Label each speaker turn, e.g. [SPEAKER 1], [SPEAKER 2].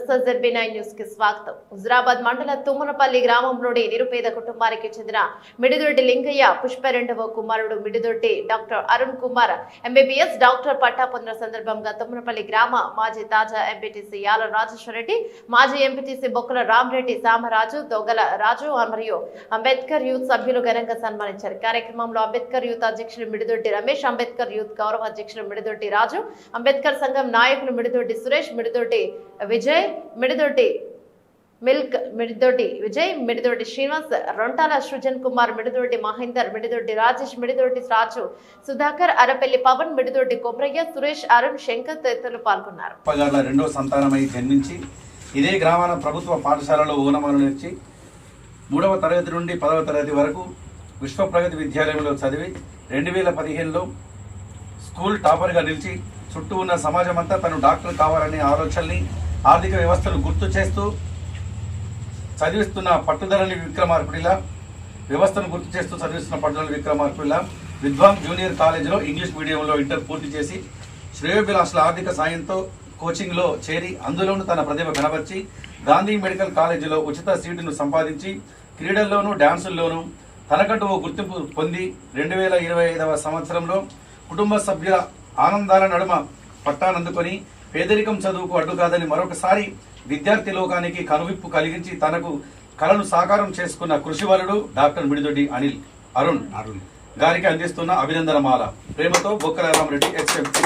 [SPEAKER 1] నమస్తే ZB9 news కి స్వాగతం. హుజరాబాద్ మండల తుమ్మనపల్లి గ్రామంలోని నిరుపేద కుటుంబానికి చెందిన మిడిదొడ్డి లింగయ్య పుష్ప రెండవ కుమారుడు Mididoddi doctor Arun Kumar MBBS doctor పట్టా పొందిన సందర్భంగా తుమ్మనపల్లి గ్రామ మాజీ తాజా ఎంపీటీసీ యాల రాజేశ్వరరెడ్డి, మాజీ ఎంపీటీసీ బొక్కల రామరెడ్డి, సామరాజు, దొగల రాజు మరియు అంబేద్కర్ యూత్ సభ్యులు ఘనంగా సన్మానించారు. కార్యక్రమంలో అంబేద్కర్ యూత్ అధ్యక్షులు మిడిదొడ్డి రమేష్, అంబేద్కర్ యూత్ గౌరవ అధ్యక్షులు మిడిదొడ్డి రాజు, అంబేద్కర్ సంఘం నాయకులు మిడిదొడ్డి సురేష్, మిడిదొడ్డి విజయ్, మిడిదొడ్డి మిల్క్, మిడిదొడ్డి విజయ్, మిడిదొడ్డి శ్రీనివాస్, రొంటాల సృజన్ కుమార్, మిడిదొడ్డి మహేందర్, మిడిదొడ్డి రాజేష్, మిడిదొడ్డి రాజు, సుధాకర్, అరపల్లి పవన్, మిడిదొడ్డి కొబ్రయ్య, సురేష్, అరుణ్, శంకర్ తదితరులు పాల్గొన్నారు.
[SPEAKER 2] రెండో సంతానమై జన్మించి ఇదే గ్రామాల ప్రభుత్వ పాఠశాలలో ఓనమాలు నేర్చి 3వ తరగతి నుండి 10వ తరగతి వరకు విశ్వప్రగతి విద్యాలయంలో చదివి 2015లో స్కూల్ టాపర్గా నిలిచి చుట్టూ ఉన్న సమాజం అంతా తను డాక్టర్ కావాలనే ఆలోచనని, ఆర్థిక వ్యవస్థను గుర్తు చేస్తూ చదివిస్తున్న పట్టుదలని విక్రమార్కుడిలా, వ్యవస్థను గుర్తు చేస్తూ చదివిస్తున్న పట్టుదలని విక్రమార్కుడిలా విద్వాన్ జూనియర్ కాలేజీలో ఇంగ్లీష్ మీడియంలో ఇంటర్ పూర్తి చేసి శ్రేయోభిలాషుల ఆర్థిక సాయంతో కోచింగ్లో చేరి అందులోనూ తన ప్రతిభ కనబర్చి గాంధీ మెడికల్ కాలేజీలో ఉచిత సీటును సంపాదించి క్రీడల్లోనూ డాన్సుల్లోనూ తనకంటూ ఓ గుర్తింపు పొంది 2025వ సంవత్సరంలో కుటుంబ సభ్యుల ఆనందాల నడుమ పట్టానందుకొని పేదరికం చదువుకు అడ్డు కాదని మరొకసారి విద్యార్థి లోకానికి కనువిప్పు కలిగించి తనకు కళను సాకారం చేసుకున్న కృషివలుడు డాక్టర్ మిడిదొడ్డి అరుణ్ గారికి అందిస్తున్న అభినందన మాల. ప్రేమతో బొక్కల రామరెడ్డి ఎక్స్ఎంసీ.